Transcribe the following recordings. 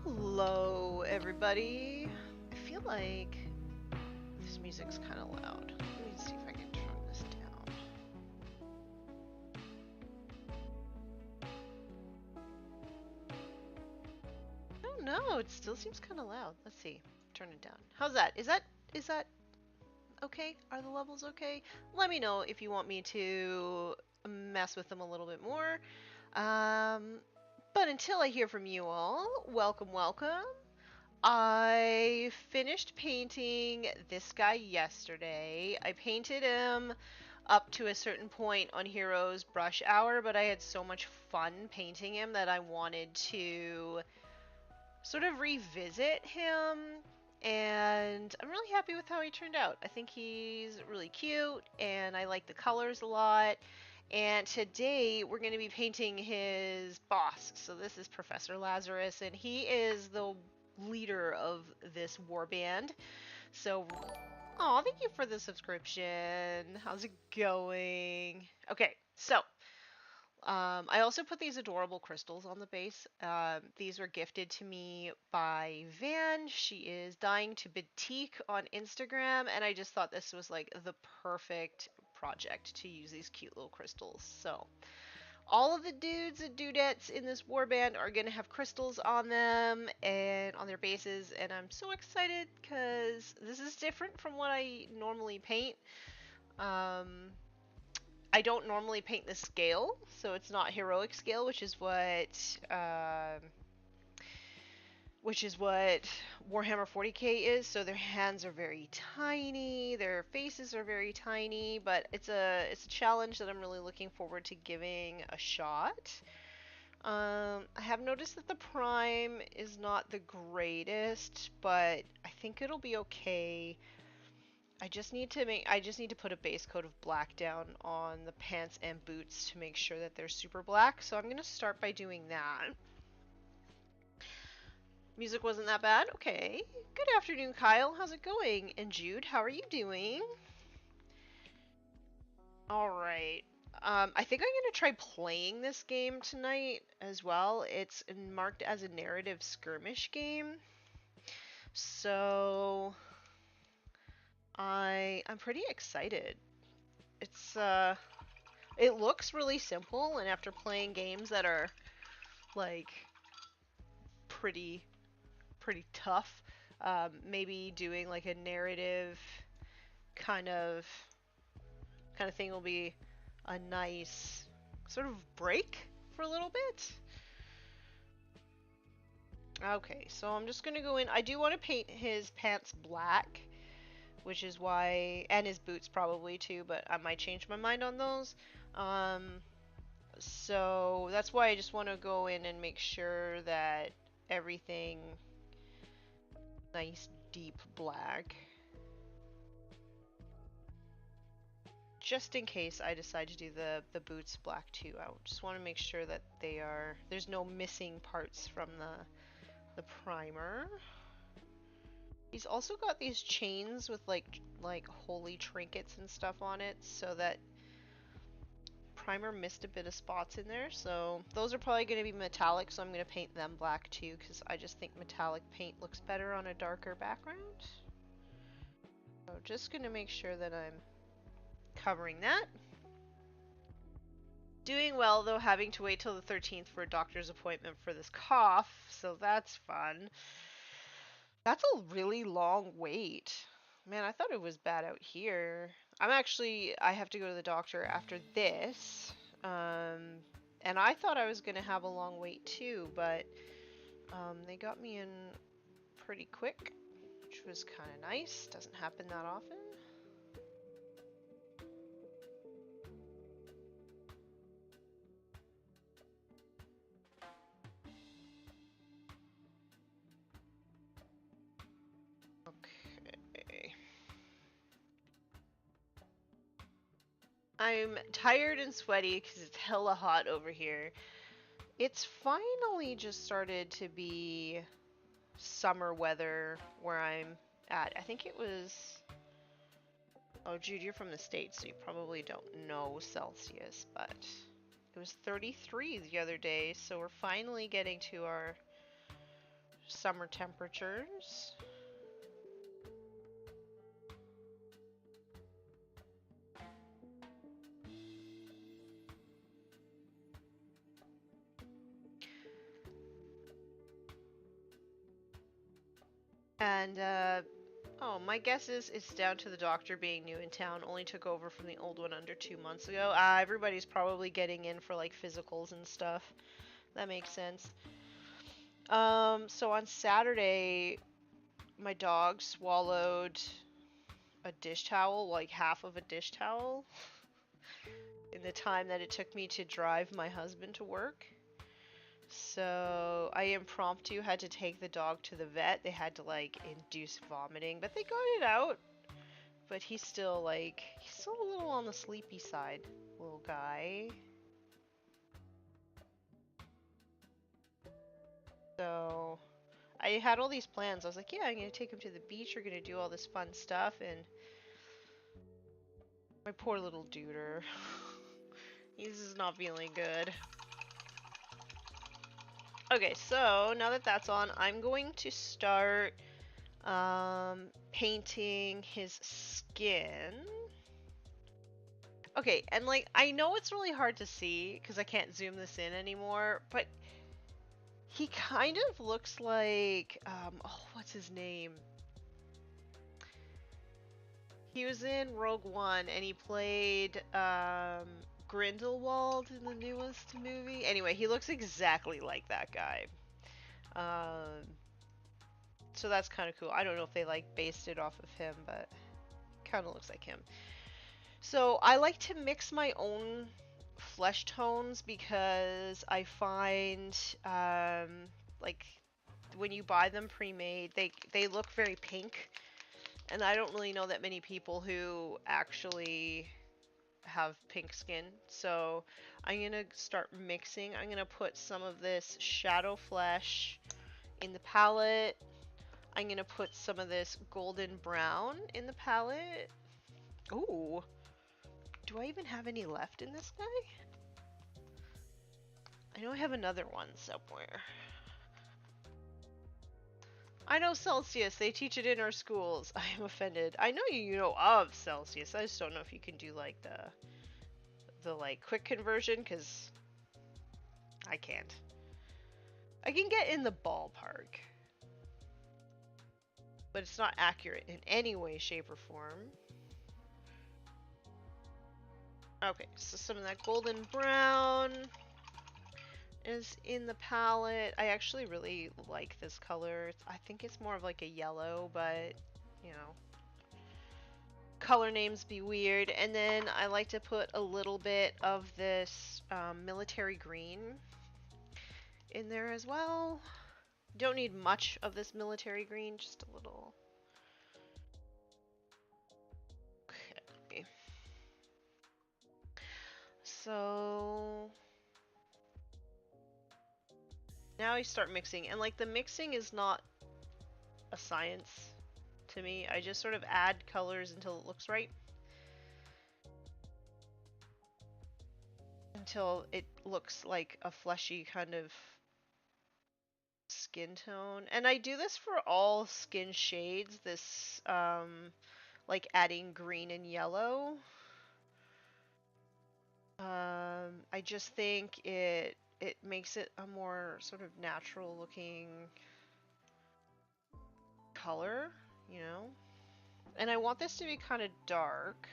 Hello, everybody. I feel like this music's kind of loud. Let me see if I can turn this down. Oh no, it still seems kind of loud. Let's see. Turn it down. How's that? Is that okay? Are the levels okay? Let me know if you want me to mess with them a little bit more. But until I hear from you all, welcome, welcome. I finished painting this guy yesterday. I painted him up to a certain point on Heroes Brush Hour, but I had so much fun painting him that I wanted to sort of revisit him, and I'm really happy with how he turned out. I think he's really cute, and I like the colors a lot. And today we're going to be painting his boss. So this is Professor Lazarus, and he is the leader of this warband. So, oh, thank you for the subscription. How's it going? Okay, so I also put these adorable crystals on the base. These were gifted to me by Van. She is dying to batik on Instagram, and I just thought this was like the perfect project to use these cute little crystals. So all of the dudes and dudettes in this warband are going to have crystals on them and on their bases, and I'm so excited because this is different from what I normally paint. I don't normally paint the scale, so it's not heroic scale, which is what Warhammer 40k is. So their hands are very tiny, their faces are very tiny, but it's a challenge that I'm really looking forward to giving a shot. I have noticed that the prime is not the greatest, but I think it'll be okay. I just need to put a base coat of black down on the pants and boots to make sure that they're super black. So I'm going to start by doing that. Music wasn't that bad? Okay. Good afternoon, Kyle. How's it going? And Jude, how are you doing? Alright. I think I'm going to try playing this game tonight as well. It's marked as a narrative skirmish game. So I'm pretty excited. It looks really simple, and after playing games that are like pretty tough, maybe doing like a narrative kind of thing will be a nice sort of break for a little bit. Okay, so I'm just gonna go in. I do want to paint his pants black, which is why, and his boots probably too, but I might change my mind on those. So that's why I just want to go in and make sure that everything nice deep black. Just in case I decide to do the boots black too. I just want to make sure that there's no missing parts from the primer. He's also got these chains with like holy trinkets and stuff on it, so that primer missed a bit of spots in there. So those are probably going to be metallic, so I'm going to paint them black too, because I just think metallic paint looks better on a darker background. So just going to make sure that I'm covering that. Doing well, though, having to wait till the 13th for a doctor's appointment for this cough, so that's fun. That's a really long wait. Man, I thought it was bad out here. I have to go to the doctor after this, and I thought I was going to have a long wait too, but they got me in pretty quick, which was kind of nice. Doesn't happen that often. I'm tired and sweaty because it's hella hot over here. It's finally just started to be summer weather where I'm at. I think it was... Oh, Jude, you're from the States, so you probably don't know Celsius, but it was 33 the other day, so we're finally getting to our summer temperatures. And, oh, my guess is it's down to the doctor being new in town. Only took over from the old one under 2 months ago. Everybody's probably getting in for, like, physicals and stuff. That makes sense. So on Saturday, my dog swallowed a dish towel, like half of a dish towel, in the time that it took me to drive my husband to work. So I impromptu had to take the dog to the vet. They had to like induce vomiting, but they got it out. But he's still a little on the sleepy side, little guy. So I had all these plans. I was like, yeah, I'm gonna take him to the beach. We're gonna do all this fun stuff, and my poor little duder, he's just not feeling good. Okay, so now that that's on, I'm going to start painting his skin. Okay, and like, I know it's really hard to see because I can't zoom this in anymore, but he kind of looks like, oh, what's his name? He was in Rogue One and he played Grindelwald in the newest movie. Anyway, he looks exactly like that guy. So that's kind of cool. I don't know if they like based it off of him, but kind of looks like him. So I like to mix my own flesh tones because I find like when you buy them pre-made, they look very pink, and I don't really know that many people who actually have pink skin. So I'm gonna start mixing. I'm gonna put some of this shadow flesh in the palette. I'm gonna put some of this golden brown in the palette. Ooh, do I even have any left in this guy? I know I have another one somewhere. I know Celsius, they teach it in our schools. I am offended. I know you know of Celsius. I just don't know if you can do like the like quick conversion, because I can't. I can get in the ballpark, but it's not accurate in any way, shape, or form. Okay, so some of that golden brown is in the palette. I actually really like this color. I think it's more of like a yellow, but you know, color names be weird. And then I like to put a little bit of this military green in there as well. Don't need much of this military green, just a little. Okay. So now I start mixing, and like the mixing is not a science to me. I just sort of add colors until it looks right. Until it looks like a fleshy kind of skin tone. And I do this for all skin shades, this like adding green and yellow. I just think it makes it a more sort of natural looking color, you know? And I want this to be kind of dark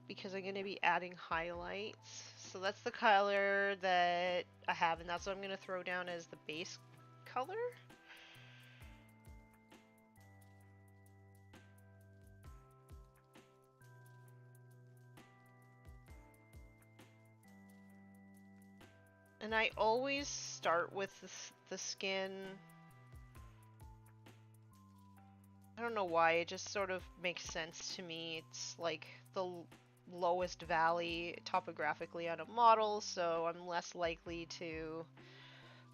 because I'm going to be adding highlights. So that's the color that I have, and that's what I'm going to throw down as the base color. And I always start with the skin. I don't know why, it just sort of makes sense to me. It's like the lowest valley topographically on a model, so I'm less likely to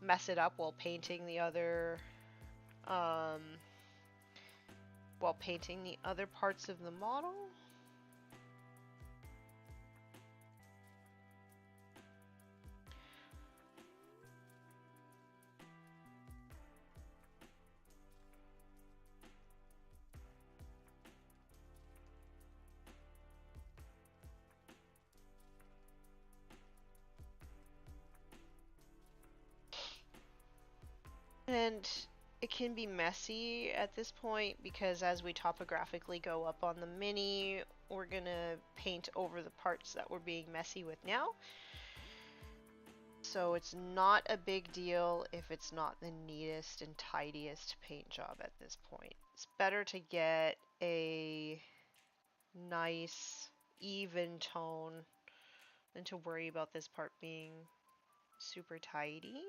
mess it up while painting the other parts of the model. And it can be messy at this point because as we topographically go up on the mini, we're gonna paint over the parts that we're being messy with now. So it's not a big deal if it's not the neatest and tidiest paint job at this point. It's better to get a nice, even tone than to worry about this part being super tidy.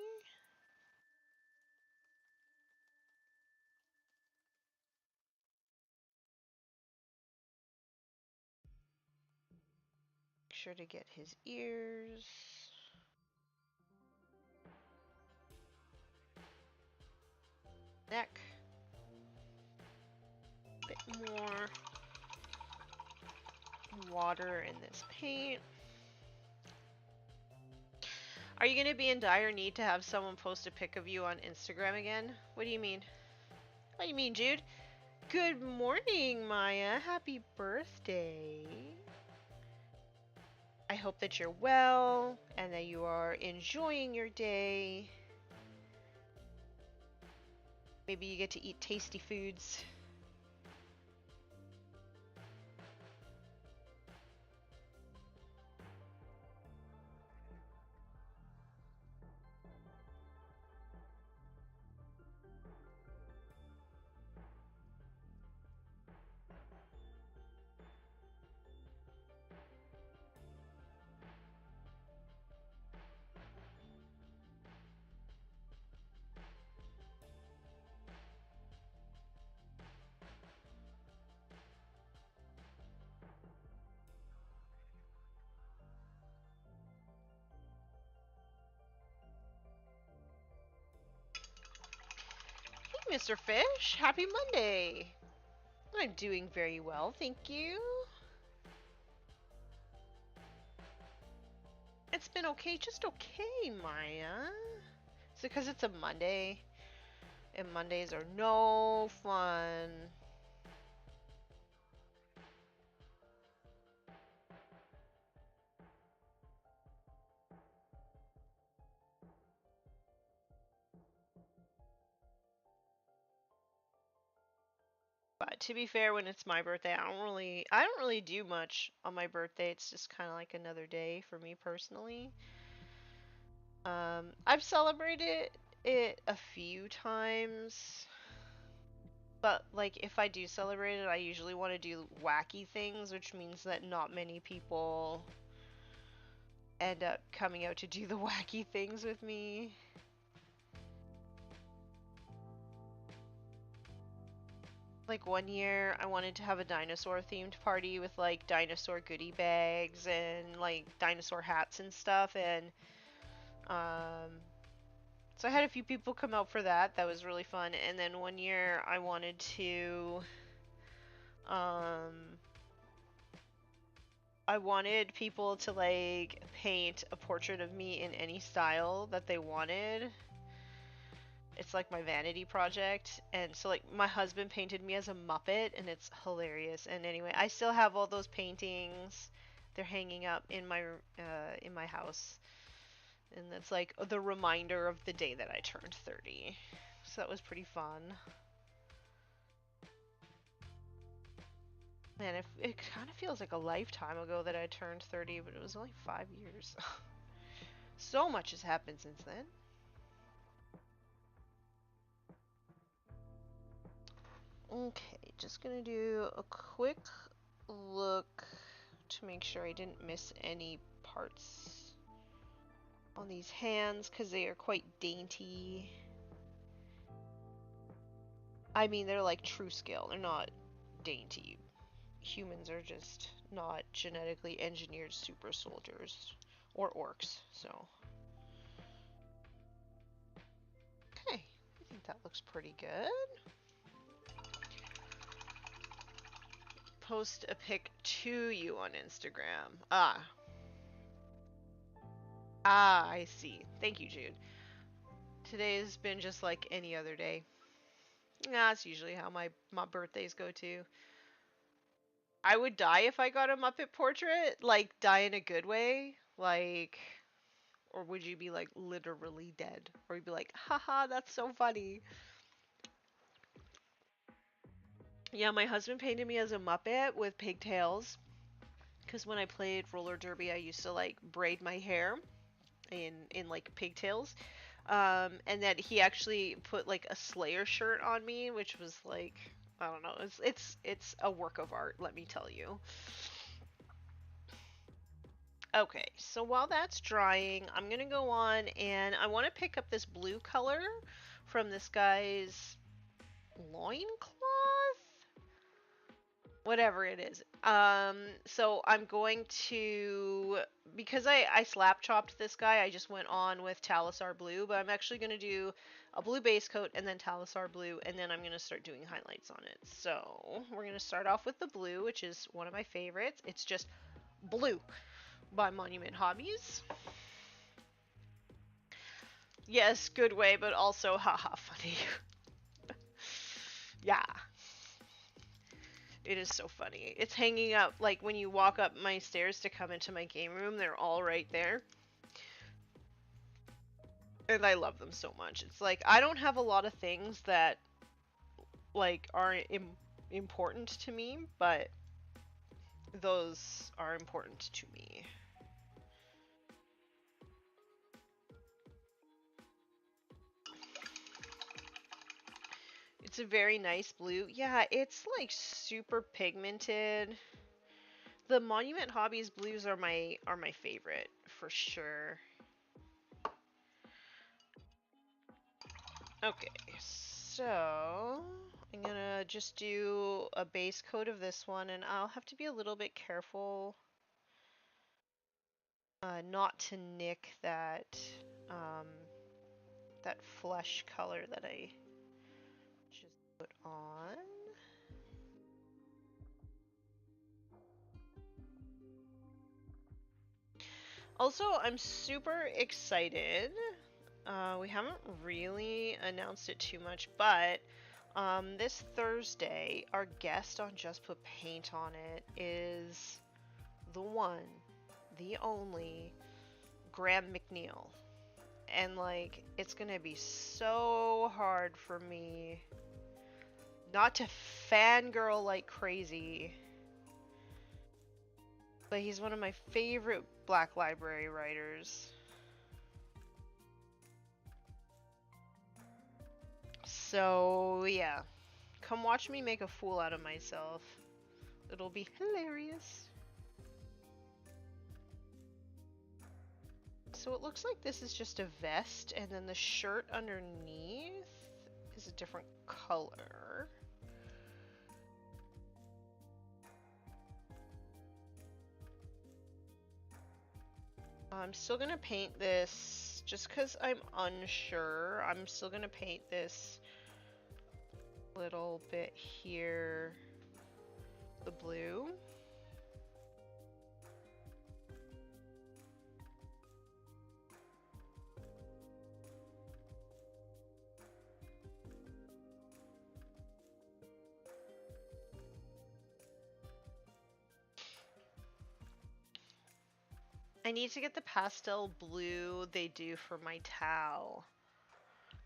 Make sure to get his ears. Neck. A bit more water in this paint. Are you going to be in dire need to have someone post a pic of you on Instagram again? What do you mean? What do you mean, Jude? Good morning, Maya. Happy birthday. I hope that you're well and that you are enjoying your day. Maybe you get to eat tasty foods. Mr. Fish, happy Monday. I'm doing very well, thank you. It's been okay, just okay, Maya. Is it because it's a Monday? And Mondays are no fun. But to be fair, when it's my birthday, I don't really do much on my birthday. It's just kind of like another day for me personally. I've celebrated it a few times, but like if I do celebrate it, I usually want to do wacky things, which means that not many people end up coming out to do the wacky things with me. Like one year I wanted to have a dinosaur themed party with like dinosaur goodie bags and like dinosaur hats and stuff, and so I had a few people come out for that. That was really fun. And then one year I wanted to I wanted people to like paint a portrait of me in any style that they wanted. It's like my vanity project, and so like my husband painted me as a Muppet, and it's hilarious. And anyway, I still have all those paintings. They're hanging up in my house, and that's like the reminder of the day that I turned 30. So that was pretty fun. Man, it kind of feels like a lifetime ago that I turned 30, but it was only 5 years. So much has happened since then. Okay, just gonna do a quick look to make sure I didn't miss any parts on these hands because they are quite dainty. I mean, they're like true scale, they're not dainty. Humans are just not genetically engineered super soldiers or orcs, so. Okay, I think that looks pretty good. Post a pic to you on Instagram. I see. Thank you, Jude. Today's been just like any other day. That's usually how my birthdays go too. I would die if I got a Muppet portrait. Like, die in a good way. Like, or would you be like literally dead? Or you'd be like, haha, that's so funny. Yeah, my husband painted me as a Muppet with pigtails. Because when I played roller derby, I used to like braid my hair in like pigtails. And then he actually put like a Slayer shirt on me, which was like, I don't know, it's a work of art, let me tell you. Okay, so while that's drying, I'm gonna go on and I want to pick up this blue color from this guy's loincloth? Whatever it is. So I'm going to, because I slap chopped this guy, I just went on with Talisar blue, but I'm actually going to do a blue base coat and then Talisar blue, and then I'm going to start doing highlights on it. So we're going to start off with the blue, which is one of my favorites. It's just blue by Monument Hobbies. Yes, good way, but also haha funny. Yeah. It is so funny. It's hanging up, like when you walk up my stairs to come into my game room, they're all right there. And I love them so much. It's like, I don't have a lot of things that, like, are important to me, but those are important to me. It's a very nice blue. Yeah, it's like super pigmented. The Monument Hobbies blues are my favorite for sure. Okay, so I'm gonna just do a base coat of this one, and I'll have to be a little bit careful not to nick um, that flesh color that I just put on. Also, I'm super excited. We haven't really announced it too much, but this Thursday, our guest on Just Put Paint on It is the one, the only Graham McNeil. And like, it's gonna be so hard for me not to fangirl like crazy. But he's one of my favorite Black Library writers. So yeah, come watch me make a fool out of myself. It'll be hilarious. So it looks like this is just a vest, and then the shirt underneath is a different color. I'm still gonna paint this just because I'm unsure. I'm still gonna paint this little bit here the blue. I need to get the pastel blue they do for my towel.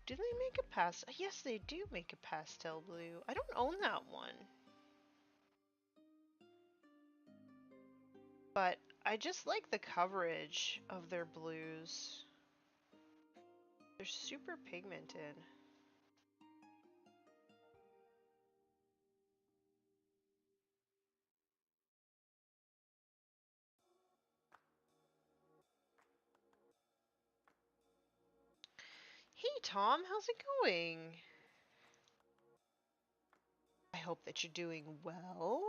Do they make a pastel? Yes, they do make a pastel blue. I don't own that one. But I just like the coverage of their blues. They're super pigmented. Hey Tom, how's it going? I hope that you're doing well.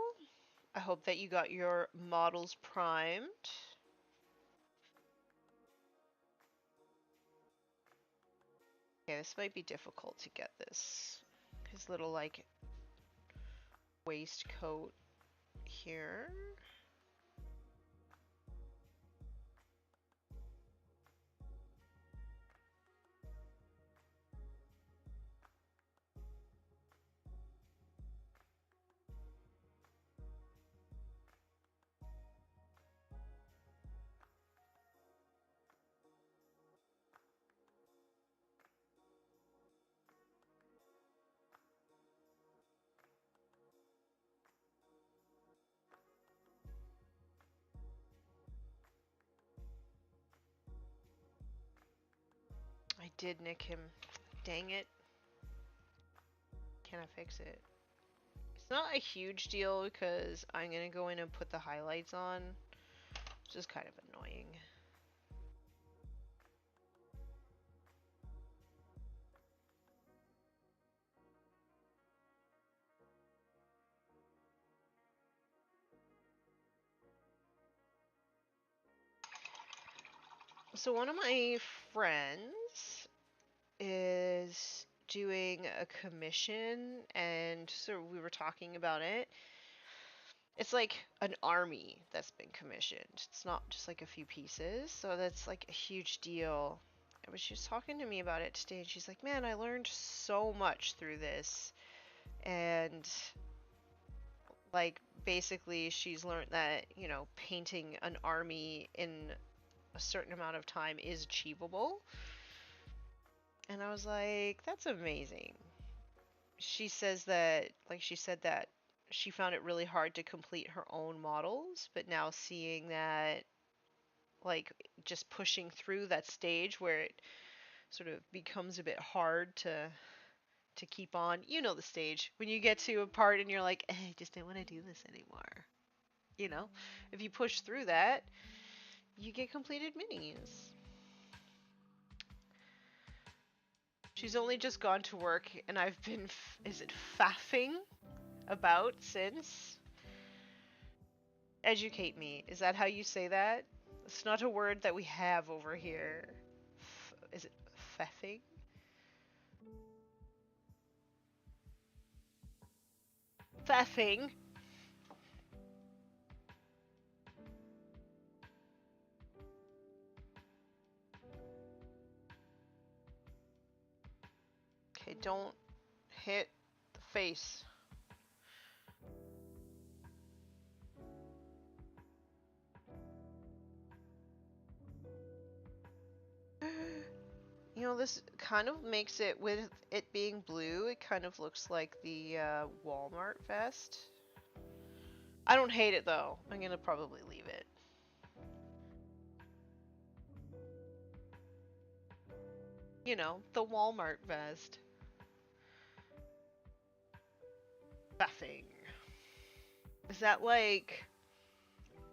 I hope that you got your models primed. Okay, this might be difficult to get this. His little, like, waistcoat here. I did nick him. Dang it. Can I fix it? It's not a huge deal because I'm gonna go in and put the highlights on. It's just kind of annoying. So one of my friends is doing a commission, and so we were talking about it. It's like an army that's been commissioned. It's not just like a few pieces, so that's like a huge deal. But she was talking to me about it today, and she's like, man, I learned so much through this. And like basically she's learned that, you know, painting an army in a certain amount of time is achievable. And I was like, that's amazing. She says that, like, she said that she found it really hard to complete her own models, but now seeing that, like, just pushing through that stage where it sort of becomes a bit hard to keep on. You know the stage when you get to a part and you're like, I just don't want to do this anymore. You know, if you push through that, you get completed minis. She's only just gone to work, and I've been, is it faffing about since? Educate me. Is that how you say that? It's not a word that we have over here. Is it faffing? Faffing. Okay, don't hit the face. You know, this kind of makes it, with it being blue, it kind of looks like the Walmart vest. I don't hate it though. I'm gonna probably leave it. You know, the Walmart vest. Faffing. Is that like...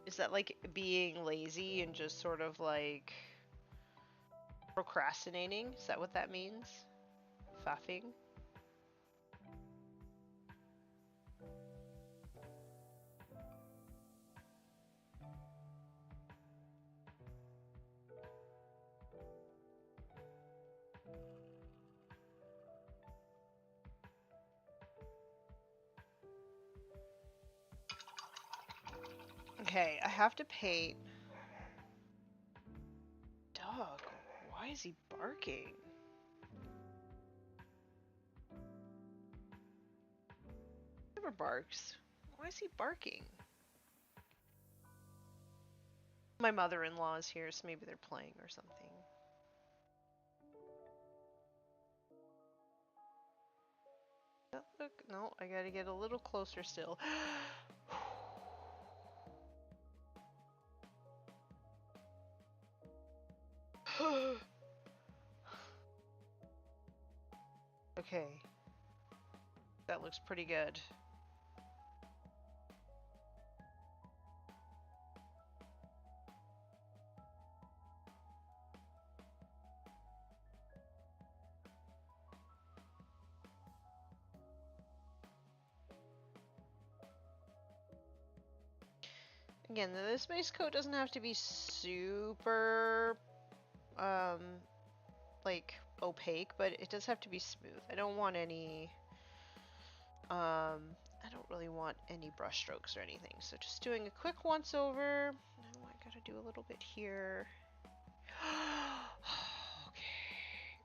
Is that like being lazy and just sort of like procrastinating? Is that what that means? Faffing? Okay, I have to paint. Dog, why is he barking? He never barks. Why is he barking? My mother-in-law is here, so maybe they're playing or something. Oh, look, no, I gotta get a little closer still. Okay. That looks pretty good. Again, this base coat doesn't have to be super, like, opaque, but it does have to be smooth. I don't want any, I don't really want any brush strokes or anything. So just doing a quick once over. Oh, I gotta do a little bit here. Okay.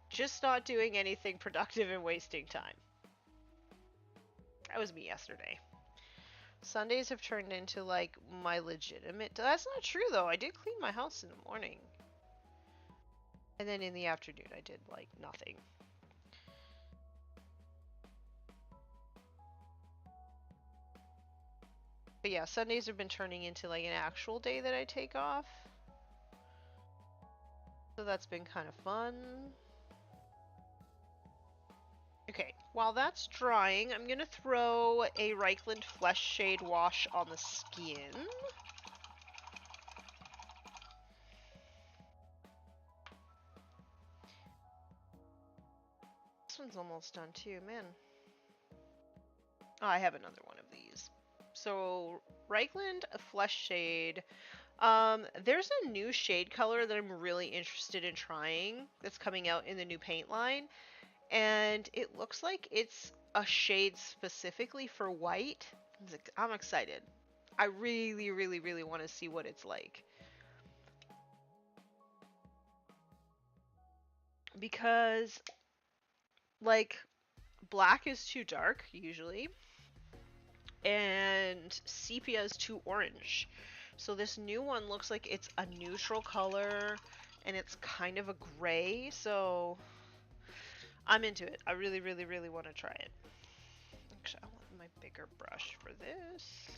Just not doing anything productive and wasting time. That was me yesterday. Sundays have turned into like my legitimate. That's not true though. I did clean my house in the morning. And then in the afternoon I did like nothing. But yeah, Sundays have been turning into like an actual day that I take off. So that's been kind of fun. Okay, while that's drying, I'm gonna throw a Reichland Flesh Shade wash on the skin. This one's almost done too, man. Oh, I have another one of these. So, Reichland Flesh Shade. There's a new shade color that I'm really interested in trying that's coming out in the new paint line. And it looks like it's a shade specifically for white. I'm excited. I really, really, really want to see what it's like. Because, like, black is too dark, usually. And sepia is too orange. So this new one looks like it's a neutral color. And it's kind of a gray, so I'm into it. I really, really, really want to try it. Actually, I want my bigger brush for this.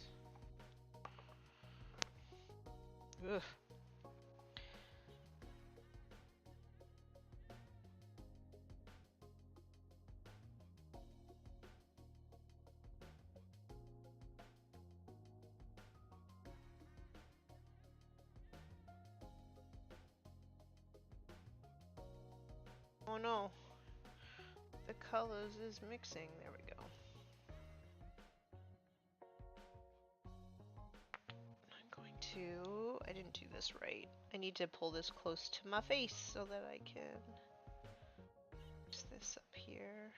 Ugh. Oh no. The colors is mixing. There we go. I'm going to... I didn't do this right. I need to pull this close to my face so that I can mix this up here.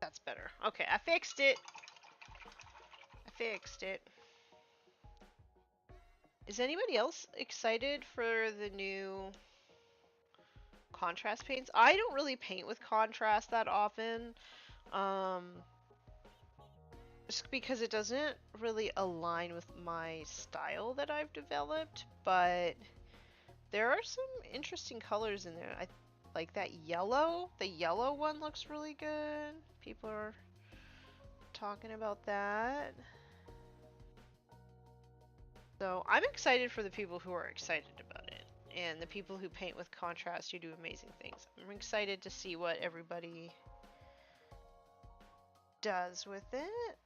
That's better. Okay, I fixed it. I fixed it. Is anybody else excited for the new contrast paints? I don't really paint with contrast that often. Just because it doesn't really align with my style that I've developed, but there are some interesting colors in there. I like that yellow. The yellow one looks really good. People are talking about that. So I'm excited for the people who are excited about it, and the people who paint with contrast who do amazing things. I'm excited to see what everybody does with it.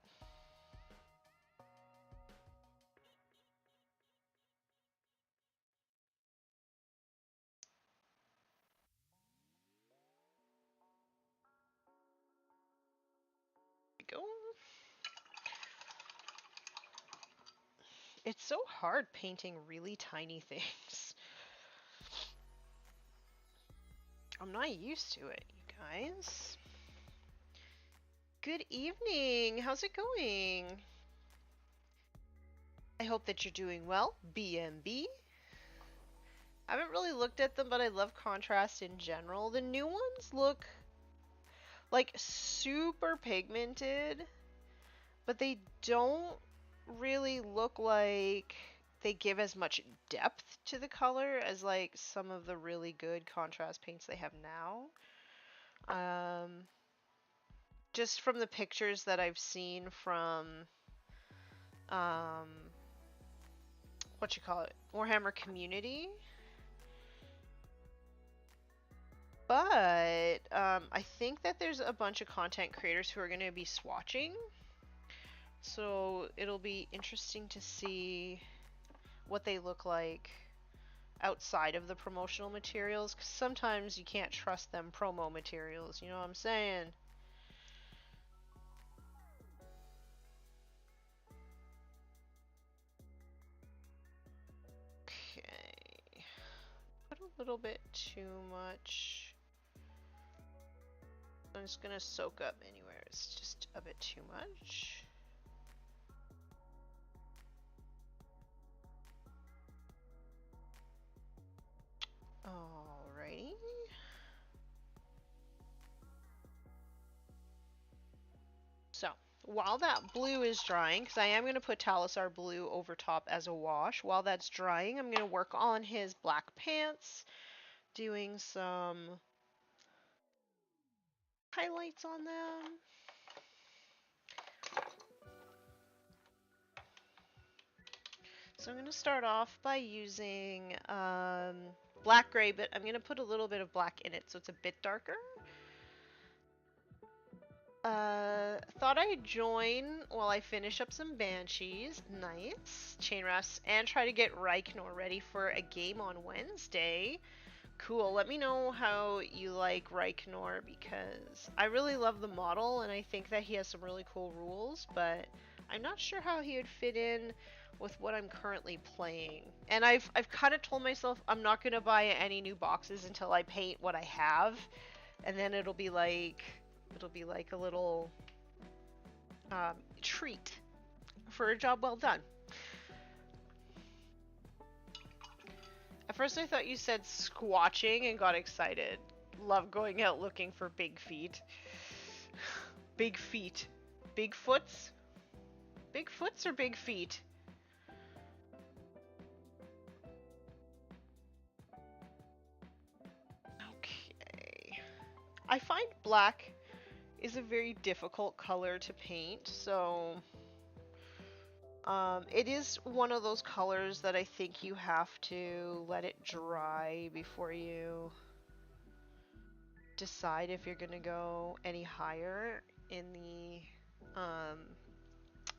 Go. It's so hard painting really tiny things. I'm not used to it, you guys. Good evening. How's it going? I hope that you're doing well. BMB. I haven't really looked at them, but I love contrast in general. The new ones look like super pigmented, but they don't really look like they give as much depth to the color as like some of the really good contrast paints they have now. Just from the pictures that I've seen from what you call it, Warhammer Community. But I think that there's a bunch of content creators who are going to be swatching. So it'll be interesting to see what they look like outside of the promotional materials, 'cause sometimes you can't trust them promo materials, you know what I'm saying? Okay. Put a little bit too much. I'm just gonna soak up anywhere it's just a bit too much. Alrighty. So, while that blue is drying, because I am going to put Talisar blue over top as a wash, while that's drying, I'm going to work on his black pants, doing some highlights on them. So I'm going to start off by using black gray, but I'm going to put a little bit of black in it so it's a bit darker. Thought I'd join while I finish up some Banshees. Nice. Chain Rafts. And try to get Reichner ready for a game on Wednesday. Cool. Let me know how you like Reichner, because I really love the model and I think that he has some really cool rules, but I'm not sure how he would fit in with what I'm currently playing. And I've kind of told myself I'm not going to buy any new boxes until I paint what I have, and then it'll be like a little treat for a job well done. At first I thought you said squatching and got excited. Love going out looking for big feet. Big feet. Bigfoots? Bigfoots or big feet? Okay. I find black is a very difficult color to paint, so it is one of those colors that I think you have to let it dry before you decide if you're gonna go any higher in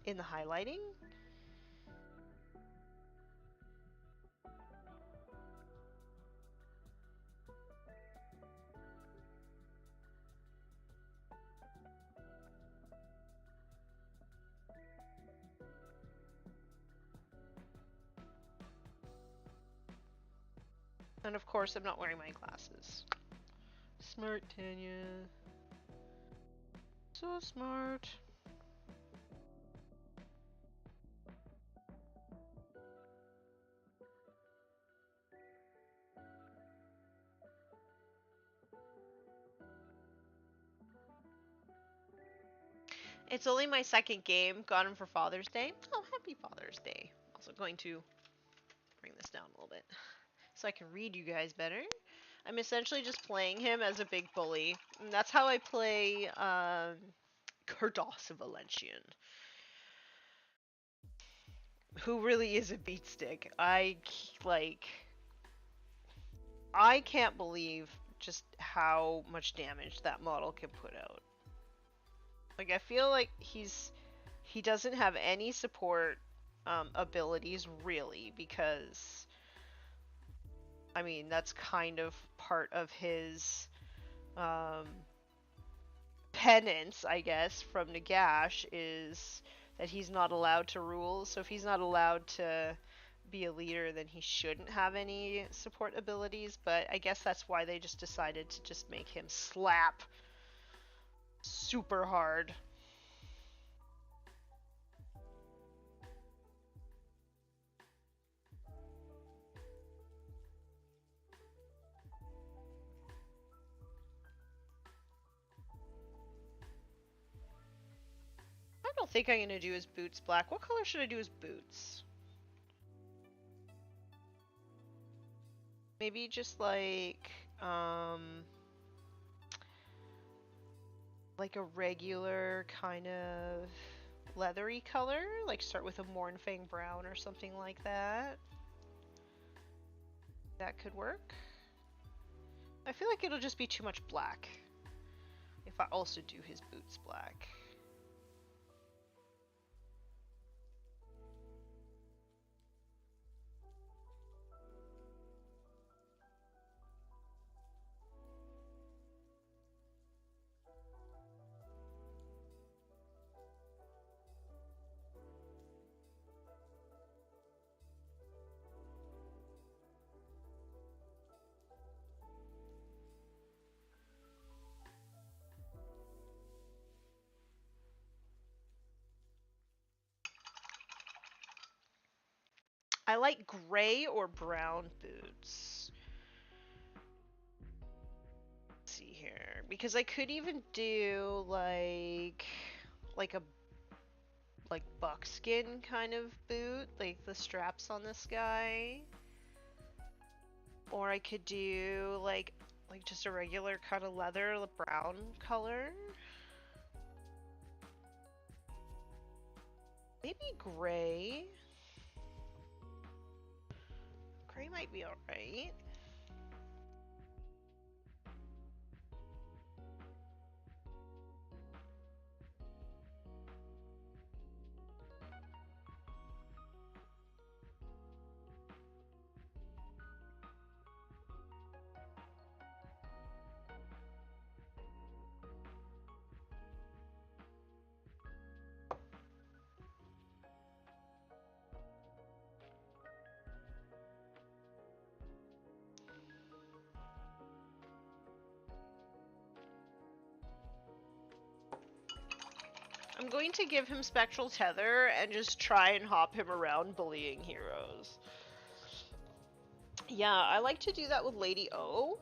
the highlighting. And of course, I'm not wearing my glasses. Smart, Tanya. So smart. It's only my second game. Got him for Father's Day. Oh, happy Father's Day. Also going to bring this down a little bit so I can read you guys better. I'm essentially just playing him as a big bully. And that's how I play Kurdos Valentian, who really is a beatstick. I can't believe just how much damage that model can put out. Like, I feel like he doesn't have any support abilities really, because I mean, that's kind of part of his penance, I guess, from Nagash, is that he's not allowed to rule. So if he's not allowed to be a leader, then he shouldn't have any support abilities. But I guess that's why they just decided to just make him slap super hard. I don't think I'm gonna do his boots black. What color should I do his boots? Maybe just like a regular kind of leathery color, like start with a Mornfang brown or something like that. That could work. I feel like it'll just be too much black if I also do his boots black. I like gray or brown boots. Let's see here, because I could even do like a buckskin kind of boot, like the straps on this guy. Or I could do like just a regular cut of leather, the brown color. Maybe gray. Gray might be alright. I'm going to give him Spectral Tether and just try and hop him around bullying heroes. Yeah, I like to do that with Lady O.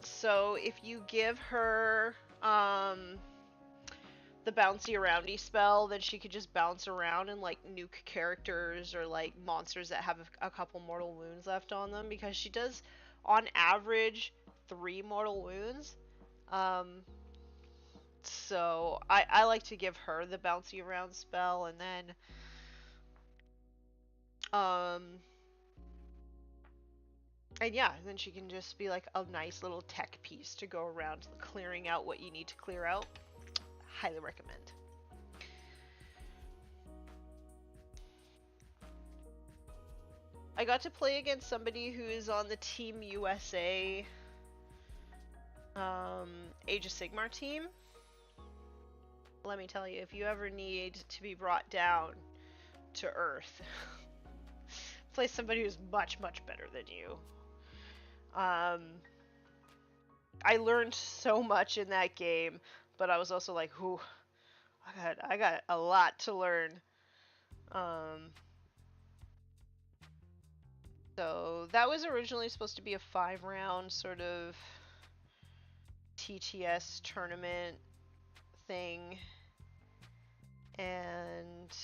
So if you give her the bouncy aroundy spell, then she could just bounce around and like nuke characters or like monsters that have a couple mortal wounds left on them, because she does on average 3 mortal wounds. So I like to give her the bouncy around spell, and then and yeah, then she can just be like a nice little tech piece to go around clearing out what you need to clear out. Highly recommend. I got to play against somebody who is on the Team USA Age of Sigmar team. Let me tell you, if you ever need to be brought down to earth, play somebody who's much, much better than you. I learned so much in that game, but I was also like, whew, I got a lot to learn. So that was originally supposed to be a 5-round sort of TTS tournament thing, and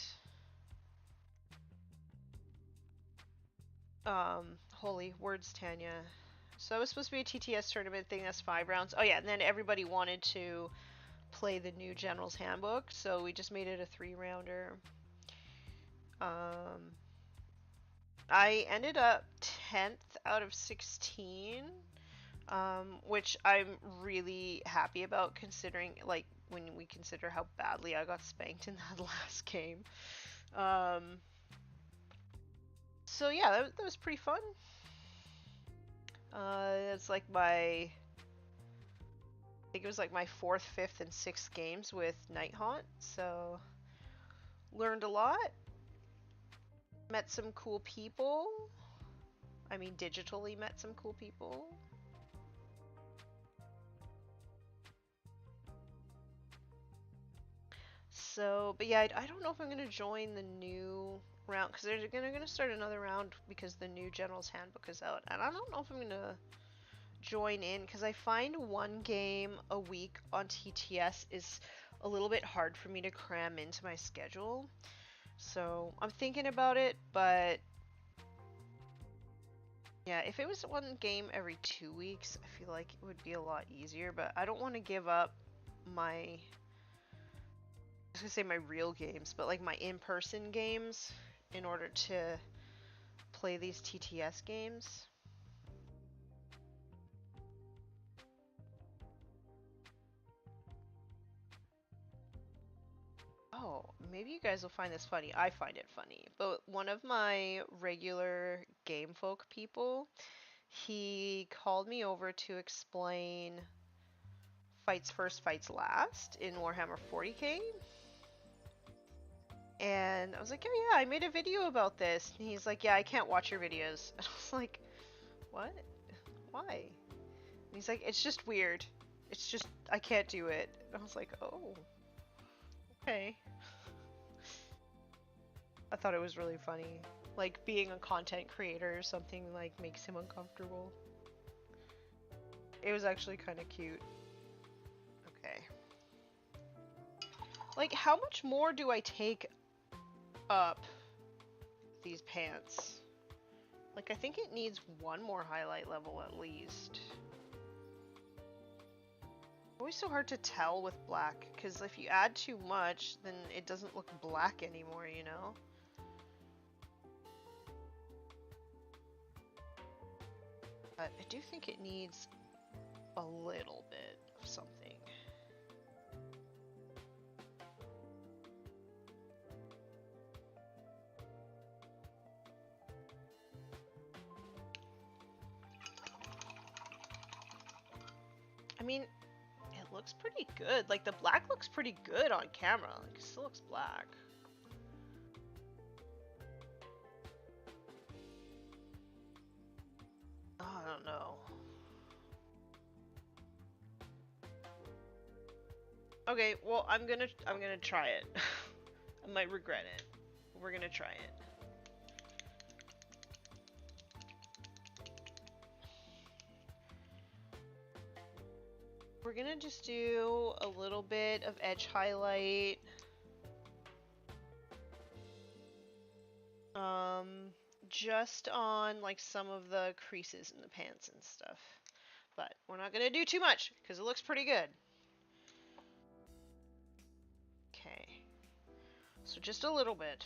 holy words, Tanya. So it was supposed to be a TTS tournament thing that's 5 rounds. Oh yeah, and then everybody wanted to play the new General's Handbook, so we just made it a 3-rounder. I ended up 10th out of 16, which I'm really happy about, considering, like, when we consider how badly I got spanked in that last game. So yeah, that was pretty fun. It's like I think it was like my 4th, 5th, and 6th games with Nighthaunt, so learned a lot. Met some cool people. I mean, digitally met some cool people. So, but yeah, I don't know if I'm going to join the new round, because they're going to start another round because the new General's Handbook is out. And I don't know if I'm going to join in, because I find 1 game a week on TTS is a little bit hard for me to cram into my schedule. So I'm thinking about it, but yeah, if it was 1 game every 2 weeks, I feel like it would be a lot easier, but I don't want to give up my, I was gonna say my real games, but like my in-person games in order to play these TTS games. Oh, maybe you guys will find this funny. I find it funny. But one of my regular game folk people, he called me over to explain fights first, fights last in Warhammer 40k. And I was like, oh yeah, I made a video about this. And he's like, yeah, I can't watch your videos. And I was like, what? Why? And he's like, it's just weird. It's just, I can't do it. And I was like, oh, okay. I thought it was really funny. Like being a content creator or something like makes him uncomfortable. It was actually kind of cute. Okay. Like, how much more do I take up these pants? Like, I think it needs one more highlight level at least. Always so hard to tell with black, because if you add too much, then it doesn't look black anymore, you know? But I do think it needs a little bit of something. I mean, it looks pretty good. Like, the black looks pretty good on camera. Like, it still looks black. Oh, I don't know. Okay, well, I'm gonna try it. I might regret it. We're gonna try it. We're gonna just do a little bit of edge highlight. Just on like some of the creases in the pants and stuff. But we're not gonna do too much because it looks pretty good. Okay. So just a little bit.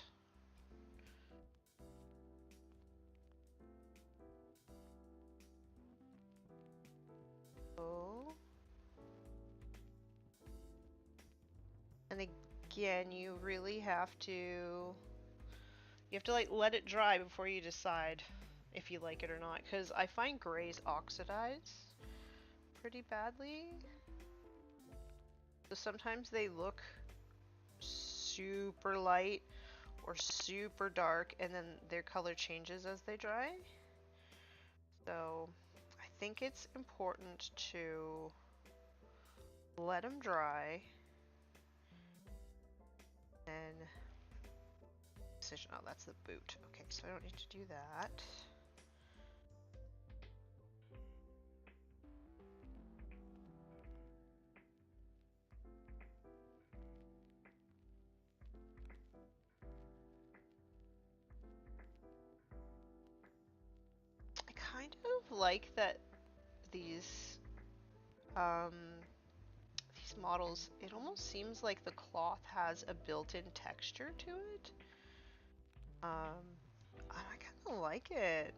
Oh. And again, you really have to like let it dry before you decide if you like it or not, because I find grays oxidize pretty badly. So sometimes they look super light or super dark and then their color changes as they dry. So I think it's important to let them dry and decision. Oh, that's the boot. Okay, so I don't need to do that. I kind of like that these models, it almost seems like the cloth has a built-in texture to it. I kind of like it.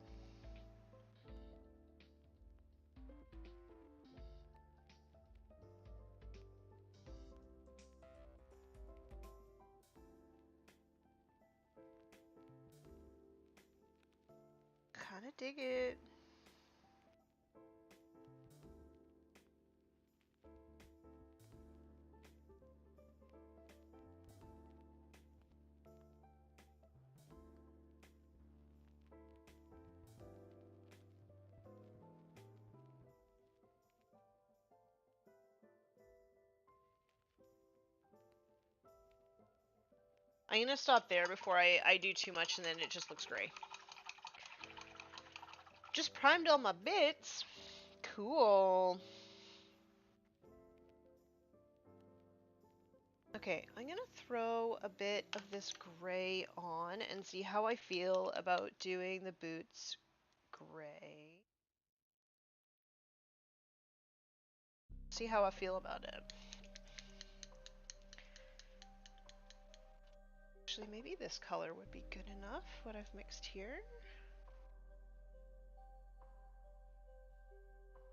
Kind of dig it. I'm gonna stop there before I do too much and then it just looks gray. Just primed all my bits. Cool. Okay, I'm gonna throw a bit of this gray on and see how I feel about doing the boots gray. See how I feel about it. Actually, maybe this color would be good enough, what I've mixed here.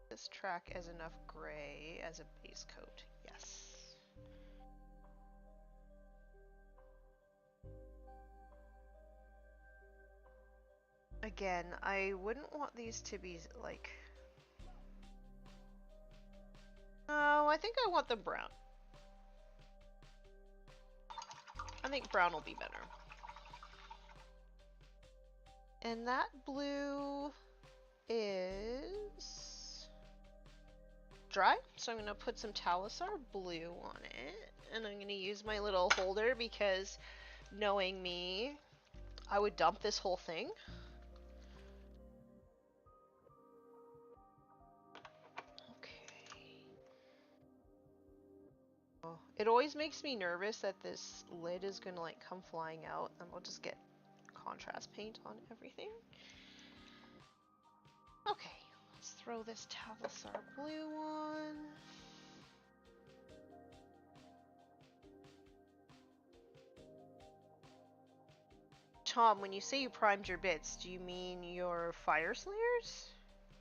This track as enough gray as a base coat. Yes. Again, I wouldn't want these to be like... Oh, I think I want them brown. I think brown will be better. And that blue is dry, so I'm going to put some Talisar blue on it. And I'm going to use my little holder because, knowing me, I would dump this whole thing. Okay. Oh, it always makes me nervous that this lid is gonna like come flying out, and we'll just get contrast paint on everything. Okay, let's throw this Tavasar blue on. Tom, when you say you primed your bits, do you mean your fire slayers?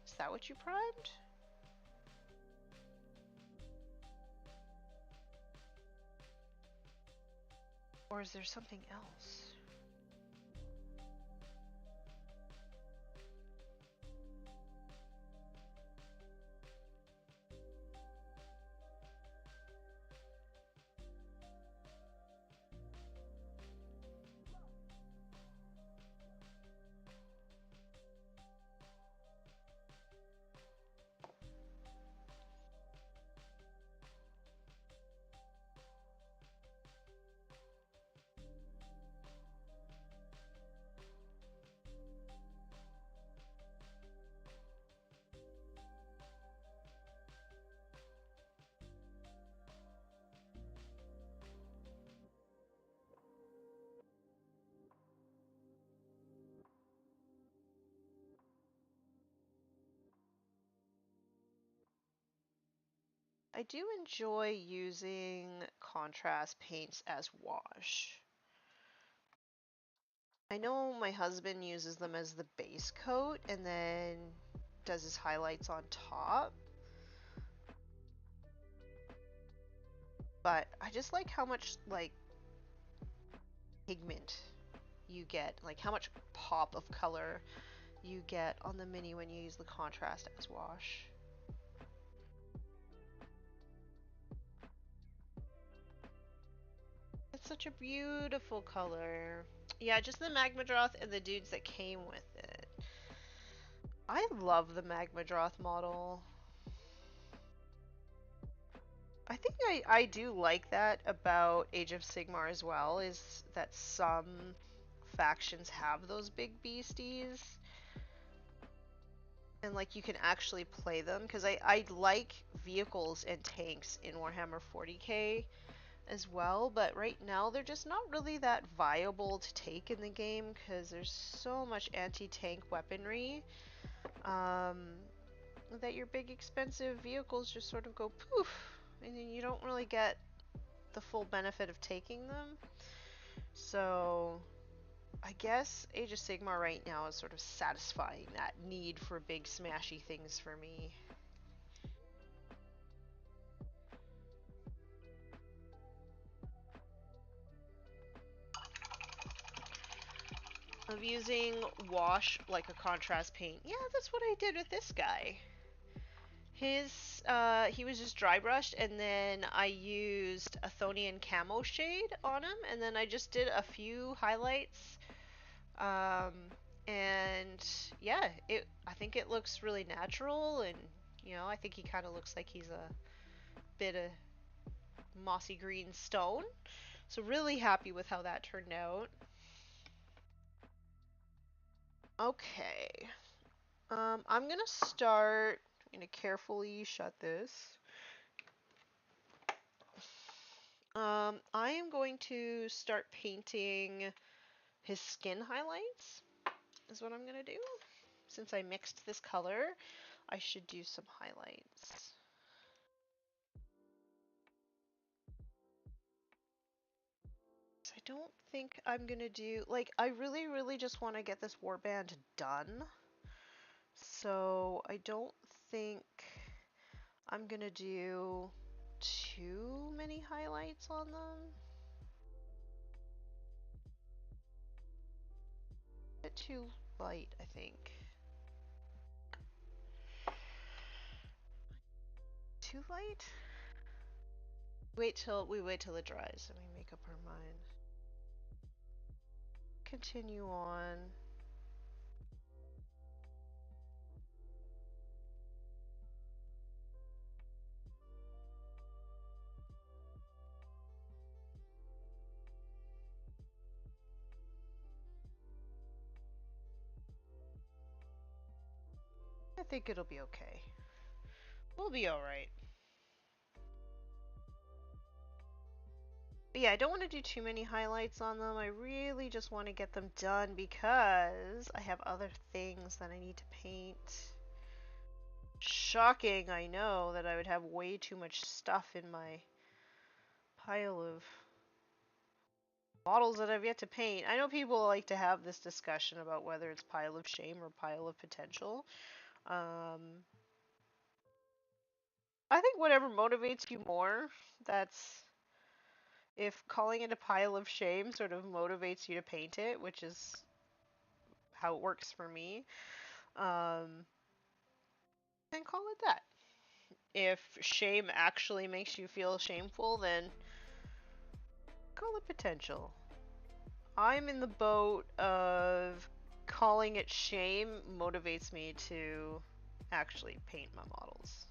Is that what you primed? Or is there something else? I do enjoy using contrast paints as wash. I know my husband uses them as the base coat and then does his highlights on top. But I just like how much like pigment you get, like how much pop of color you get on the mini when you use the contrast as wash. It's such a beautiful color. Yeah, just the Magmadroth and the dudes that came with it. I love the Magmadroth model. I think I do like that about Age of Sigmar as well, is that some factions have those big beasties. And like you can actually play them, because I like vehicles and tanks in Warhammer 40k as well, but right now they're just not really that viable to take in the game because there's so much anti-tank weaponry that your big expensive vehicles just sort of go poof, and then you don't really get the full benefit of taking them. So I guess Age of Sigmar right now is sort of satisfying that need for big smashy things for me. Of using wash like a contrast paint. Yeah, that's what I did with this guy. He was just dry brushed, and then I used a Athonian camo shade on him, and then I just did a few highlights. And yeah, I think it looks really natural, and you know, I think he kind of looks like he's a bit of mossy green stone. So really happy with how that turned out. Okay. I'm gonna start. I'm gonna carefully shut this. I am going to start painting his skin highlights, is what I'm gonna do. Since I mixed this color, I should do some highlights. I don't think I'm gonna do, like, I really just want to get this warband done. So I don't think I'm gonna do too many highlights on them. A bit too light, I think. Too light? We wait till it dries and we make up our mind. Continue on. think it'll be okay. We'll be alright. But yeah, I don't want to do too many highlights on them. I really just want to get them done because I have other things that I need to paint. Shocking, I know, that I would have way too much stuff in my pile of models that I've yet to paint. I know people like to have this discussion about whether it's pile of shame or pile of potential. I think whatever motivates you more, that's... If calling it a pile of shame sort of motivates you to paint it, which is how it works for me, then call it that. If shame actually makes you feel shameful, then call it potential. I'm in the boat of calling it shame motivates me to actually paint my models.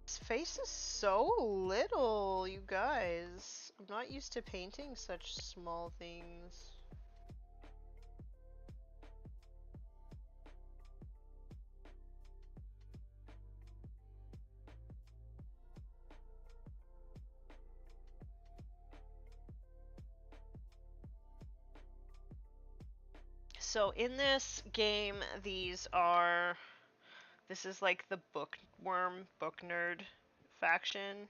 His face is so little, you guys. I'm not used to painting such small things. So in this game, this is like the bookworm, book nerd faction.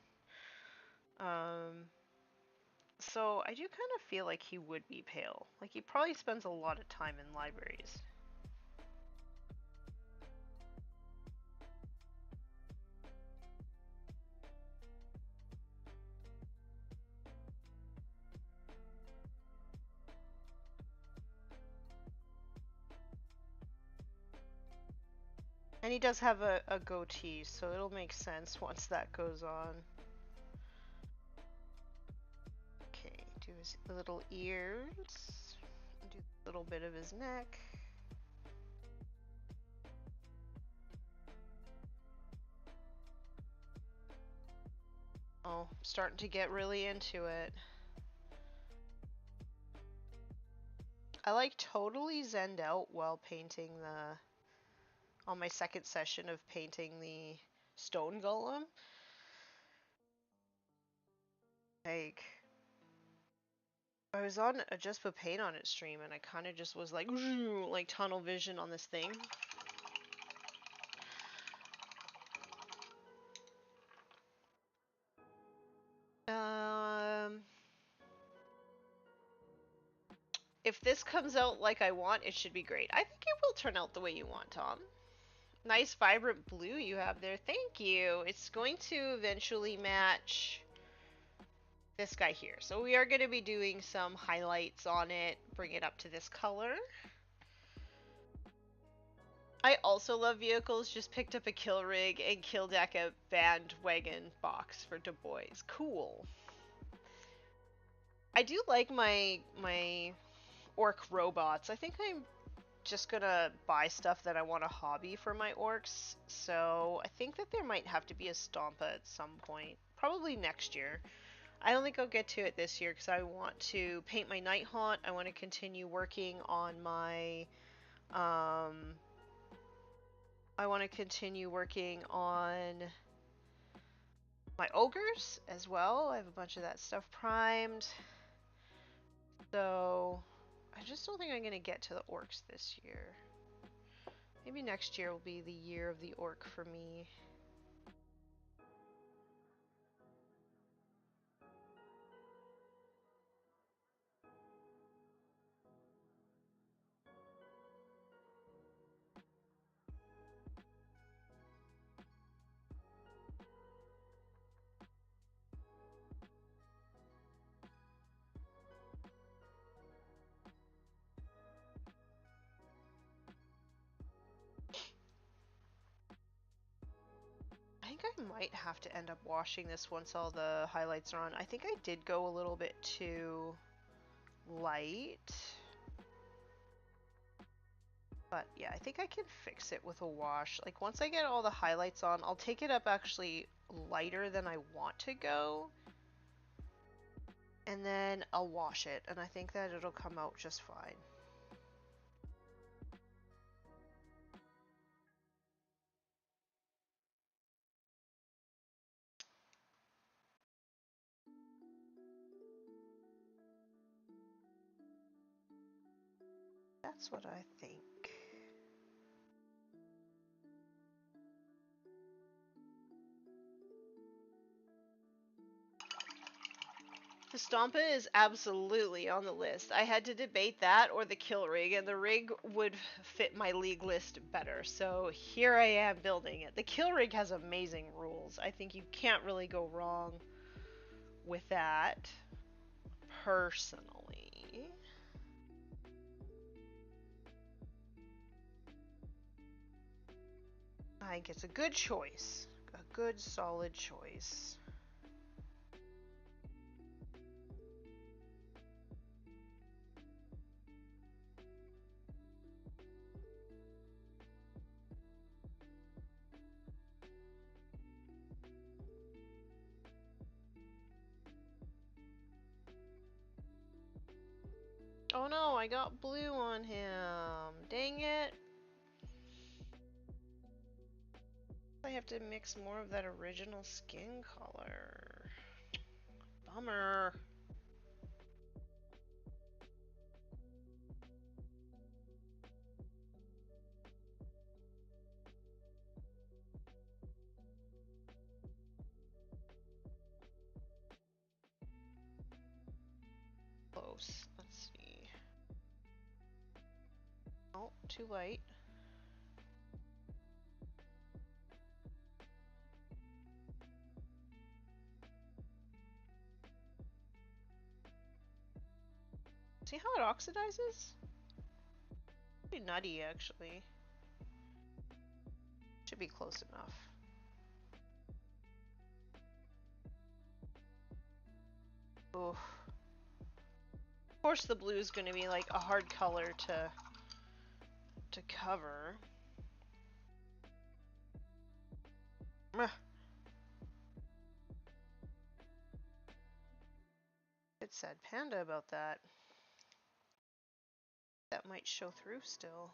So I do kind of feel like he would be pale. Like he probably spends a lot of time in libraries. And he does have a goatee, so it'll make sense once that goes on. Okay, do his little ears. Do a little bit of his neck. Oh, I'm starting to get really into it. I like totally zenned out while painting on my second session of painting the stone golem. Like, I was on a Just Put Paint on It stream and I kind of just was like tunnel vision on this thing. If this comes out like I want, it should be great. I think it will turn out the way you want, Tom. Nice vibrant blue you have there. Thank you. It's going to eventually match this guy here. So we are going to be doing some highlights on it, bring it up to this color. I also love vehicles. Just picked up a kill rig and kill deck a bandwagon box for Du Bois. Cool. I do like my orc robots. I think I'm just gonna buy stuff that I want to hobby for my orcs. So I think that there might have to be a Stompa at some point. Probably next year. I don't think I'll get to it this year because I want to paint my Night Haunt. I want to continue working on my I want to continue working on my ogres as well. I have a bunch of that stuff primed. So I just don't think I'm going to get to the orcs this year. Maybe next year will be the year of the orc for me. might have to end up washing this once all the highlights are on. I think I did go a little bit too light. But yeah, I think I can fix it with a wash. Like once I get all the highlights on, I'll take it up actually lighter than I want to go. And then I'll wash it, and I think that it'll come out just fine. That's what I think. The Stompa is absolutely on the list. I had to debate that or the kill rig, and the rig would fit my league list better. So here I am building it. The kill rig has amazing rules. I think you can't really go wrong with that, personally. I think it's a good choice. A good, solid choice. Oh no, I got blue on him. Dang it. I have to mix more of that original skin color. Bummer. Close. Let's see. Oh, too light. See how it oxidizes? Pretty nutty, actually. Should be close enough. Oof. Of course the blue is going to be like a hard color to cover. It said panda about that. That might show through still.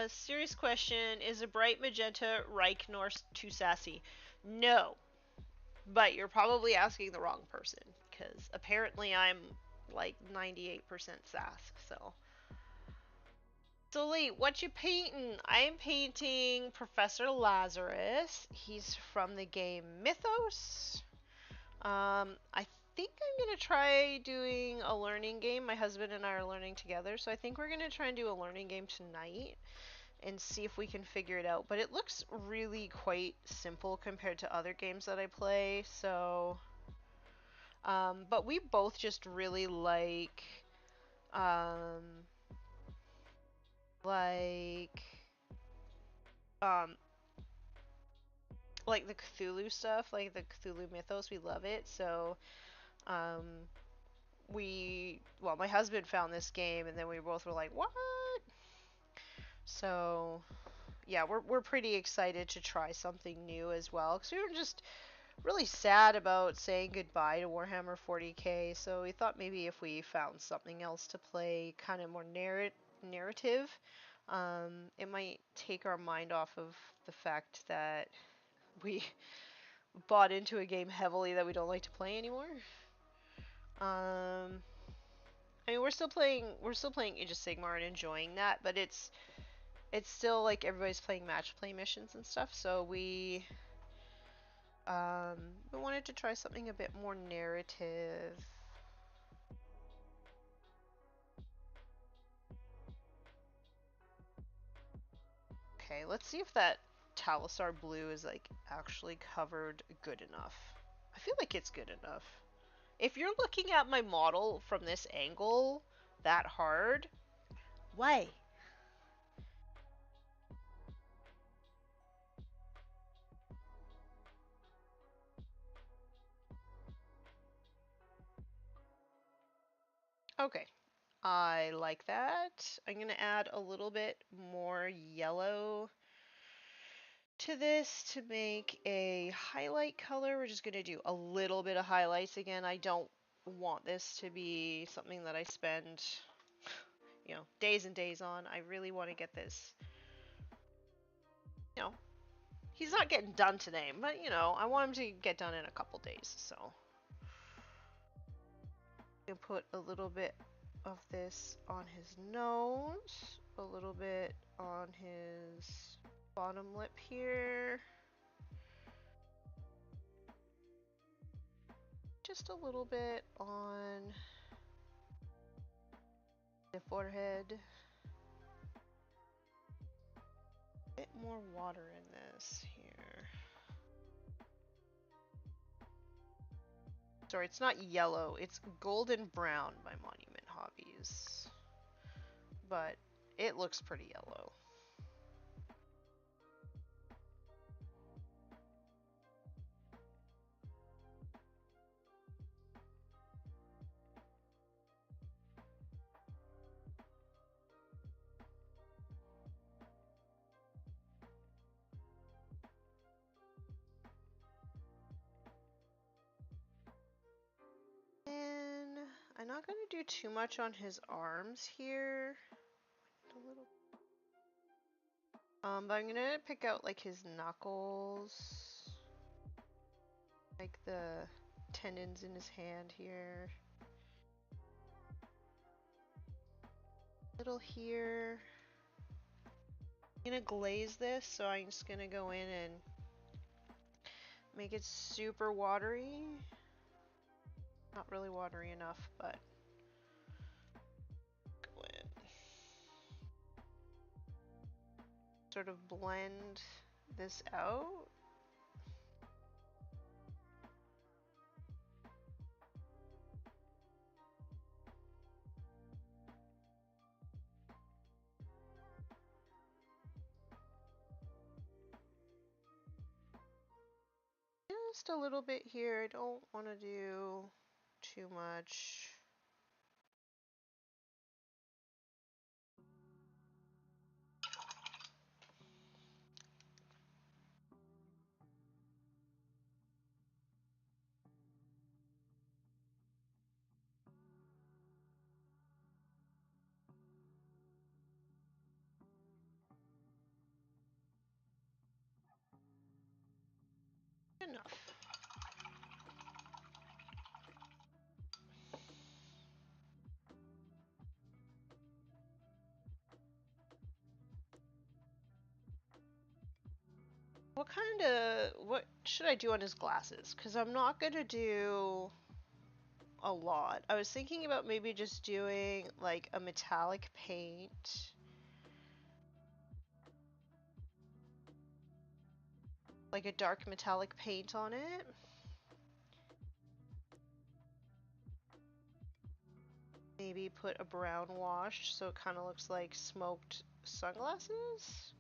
Serious question. Is a bright magenta Reich Norse too sassy? No. But you're probably asking the wrong person, because apparently I'm like 98% sass, so. So Lee, what you painting? I'm painting Professor Lazarus. He's from the game Mythos. I think I'm gonna try doing a learning game. My husband and I are learning together, so I think we're gonna try and do a learning game tonight and see if we can figure it out. But it looks really quite simple compared to other games that I play, so but we both just really um, like, um, like the Cthulhu stuff, like the Cthulhu mythos. We love it. So, um, well, my husband found this game, and then we both were like, "What?" So, yeah, we're pretty excited to try something new as well, because we were just really sad about saying goodbye to Warhammer 40k, so we thought maybe if we found something else to play, kind of more narrative, it might take our mind off of the fact that we bought into a game heavily that we don't like to play anymore. I mean, we're still playing Age of Sigmar and enjoying that, but it's still like everybody's playing match play missions and stuff, so we wanted to try something a bit more narrative. Okay, let's see if that Talisar blue is like actually covered good enough. I feel like it's good enough. If you're looking at my model from this angle that hard, why? Okay, I like that. I'm gonna add a little bit more yellow to this to make a highlight color. We're just gonna do a little bit of highlights again. I don't want this to be something that I spend, days and days on. I really want to get this, he's not getting done today, but I want him to get done in a couple days, so I'm gonna put a little bit of this on his nose, a little bit on his bottom lip here, just a little bit on the forehead. A bit more water in this here. Sorry, it's not yellow, it's golden brown by Monument Hobbies. But it looks pretty yellow. And I'm not going to do too much on his arms here. But I'm going to pick out like his knuckles. Like the tendons in his hand here. Little here. I'm going to glaze this, so I'm just going to go in and make it super watery. Not really watery enough, but go in. Sort of blend this out. Just a little bit here. I don't want to do too much. Enough. What should I do on his glasses? Because I'm not going to do a lot. I was thinking about maybe just doing like a metallic paint. Like a dark metallic paint on it. Maybe put a brown wash so it kind of looks like smoked sunglasses.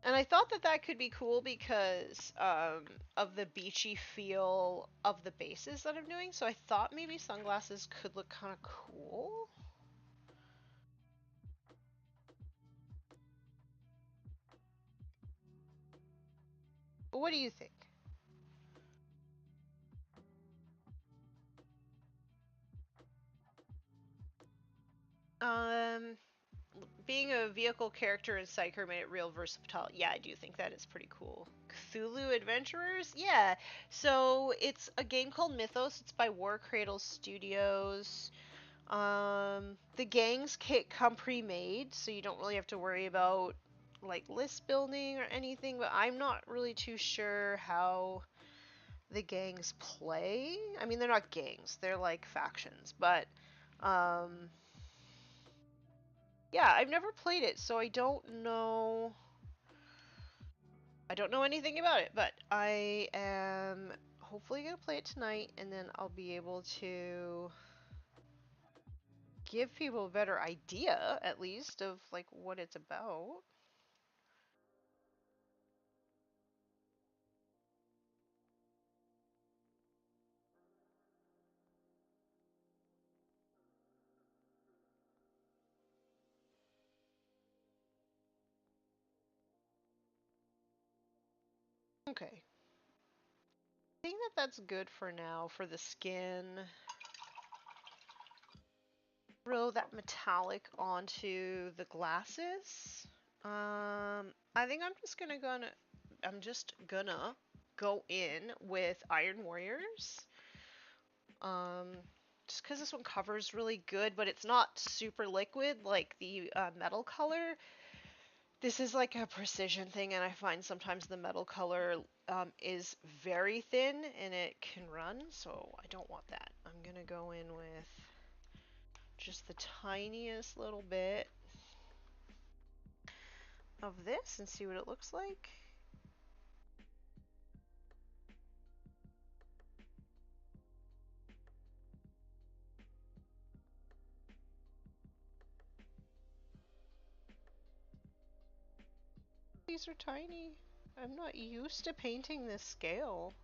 And I thought that that could be cool because of the beachy feel of the bases that I'm doing. So I thought maybe sunglasses could look kind of cool. But what do you think? Being a vehicle character in Psyker made it real versatile. Yeah, I do think that is pretty cool. Cthulhu Adventurers? Yeah. So it's a game called Mythos. It's by Warcradle Studios. The gang's kit come pre-made, so you don't really have to worry about like list building or anything, but I'm not really too sure how the gangs play. I mean, they're not gangs, they're like factions, but yeah, I've never played it, so I don't know anything about it, but I am hopefully gonna play it tonight, and then I'll be able to give people a better idea, at least, of like what it's about. Okay. I think that that's good for now for the skin. Throw that metallic onto the glasses. I think I'm just gonna go in with Iron Warriors. Um, just because this one covers really good, but it's not super liquid like the metal color. This is like a precision thing, and I find sometimes the metal color is very thin and it can run, so I don't want that. I'm gonna go in with just the tiniest little bit of this and see what it looks like. These are tiny. I'm not used to painting this scale.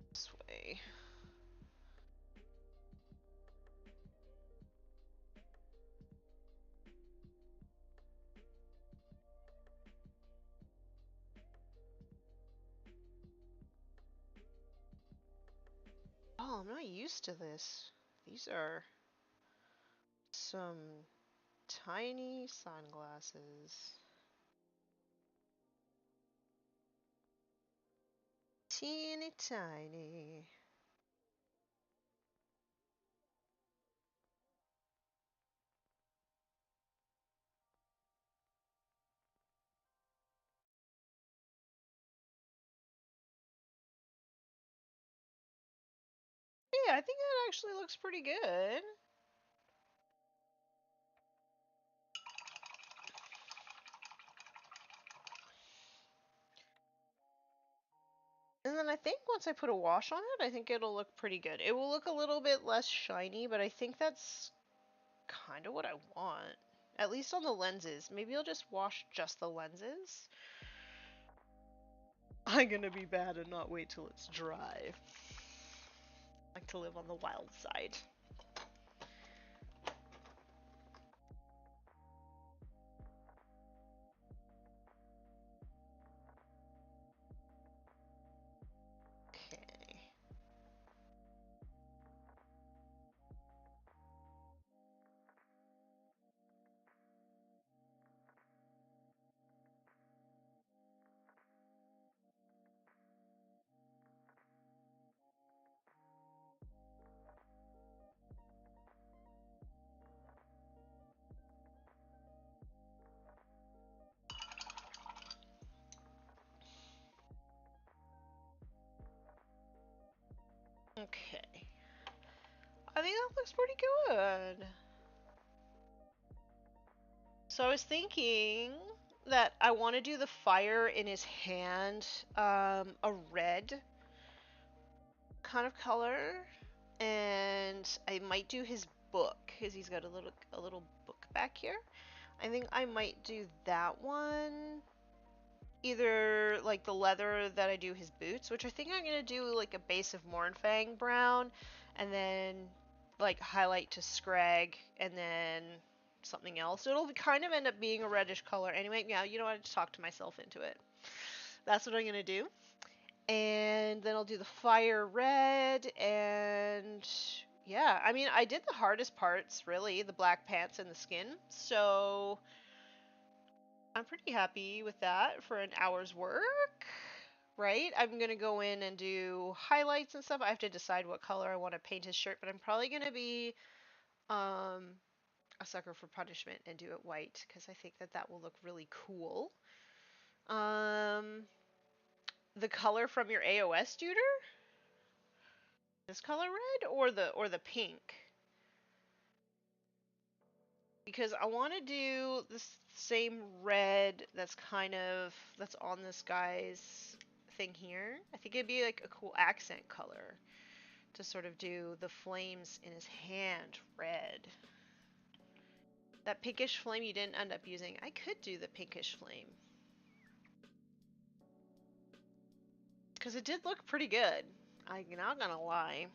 This way. Oh, I'm not used to this. These are some tiny sunglasses. Teeny tiny. Yeah, I think that actually looks pretty good. And then I think once I put a wash on it, I think it'll look pretty good. It will look a little bit less shiny, but I think that's kind of what I want. At least on the lenses. Maybe I'll just wash just the lenses. I'm gonna be bad and not wait till it's dry. I like to live on the wild side. Okay. Okay. I think that looks pretty good. So I was thinking that I want to do the fire in his hand, a red kind of color, and I might do his book because he's got a little book back here. I think I might do that one. Either like the leather that I do his boots, which I think I'm gonna do like a base of Mornfang brown, and then like highlight to Scrag, and then something else. So it'll kind of end up being a reddish color anyway. Yeah, you know what? I just talked to myself into it. That's what I'm gonna do. And then I'll do the fire red, and yeah, I mean, I did the hardest parts, really, the black pants and the skin, so I'm pretty happy with that for an hour's work, right? I'm gonna go in and do highlights and stuff. I have to decide what color I want to paint his shirt, but I'm probably gonna be um a sucker for punishment and do it white because I think that that will look really cool. Um, the color from your AOS tutor? This color red or the pink? Because I want to do the same red that's that's on this guy's thing here. I think it'd be like a cool accent color to sort of do the flames in his hand red. That pinkish flame you didn't end up using. I could do the pinkish flame. Because it did look pretty good. I'm not gonna lie.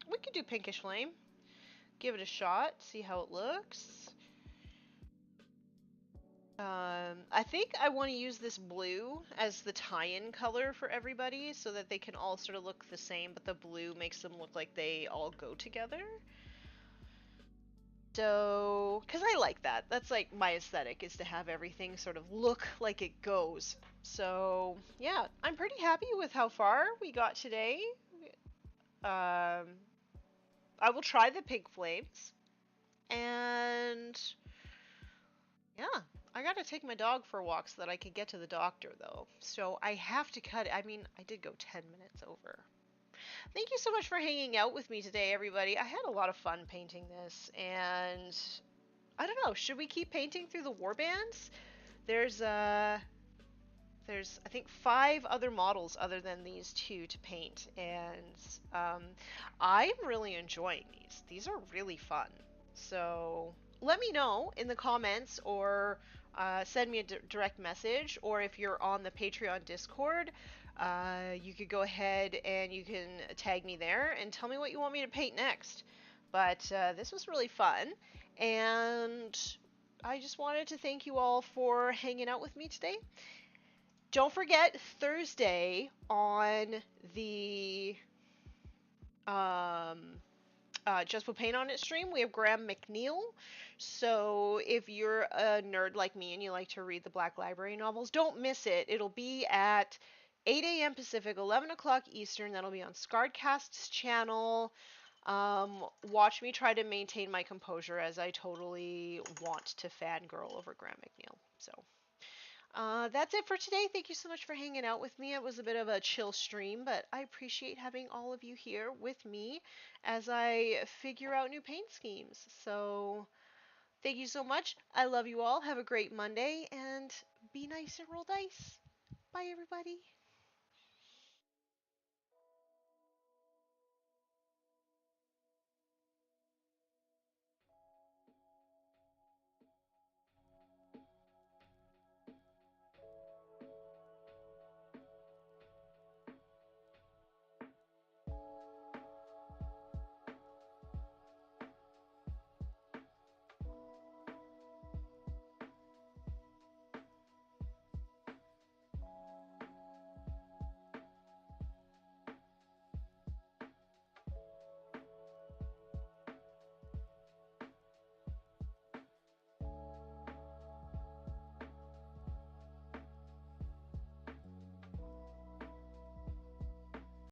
We could do pinkish flame. Give it a shot, see how it looks. I think I want to use this blue as the tie-in color for everybody so that they can all sort of look the same, but the blue makes them look like they all go together. So, because I like that. That's like my aesthetic, is to have everything sort of look like it goes. So, yeah, I'm pretty happy with how far we got today. I will try the pink flames. And yeah, I gotta take my dog for a walk so that I can get to the doctor, though. So I have to cut it. I mean, I did go 10 minutes over. Thank you so much for hanging out with me today, everybody. I had a lot of fun painting this, and I don't know, should we keep painting through the warbands? There's I think 5 other models other than these 2 to paint, and I'm really enjoying these. These are really fun. So let me know in the comments, or send me a direct message, or if you're on the Patreon Discord, you could go ahead and you can tag me there and tell me what you want me to paint next. But this was really fun, and I just wanted to thank you all for hanging out with me today. Don't forget, Thursday on the Just Put Paint on It stream, we have Graham McNeil. So if you're a nerd like me and you like to read the Black Library novels, don't miss it. It'll be at 8 a.m. Pacific, 11 o'clock Eastern. That'll be on Scarredcast's channel. Watch me try to maintain my composure as I totally want to fangirl over Graham McNeil. So that's it for today. Thank you so much for hanging out with me. It was a bit of a chill stream, but I appreciate having all of you here with me as I figure out new paint schemes. So thank you so much. I love you all. Have a great Monday, and be nice and roll dice. Bye, everybody.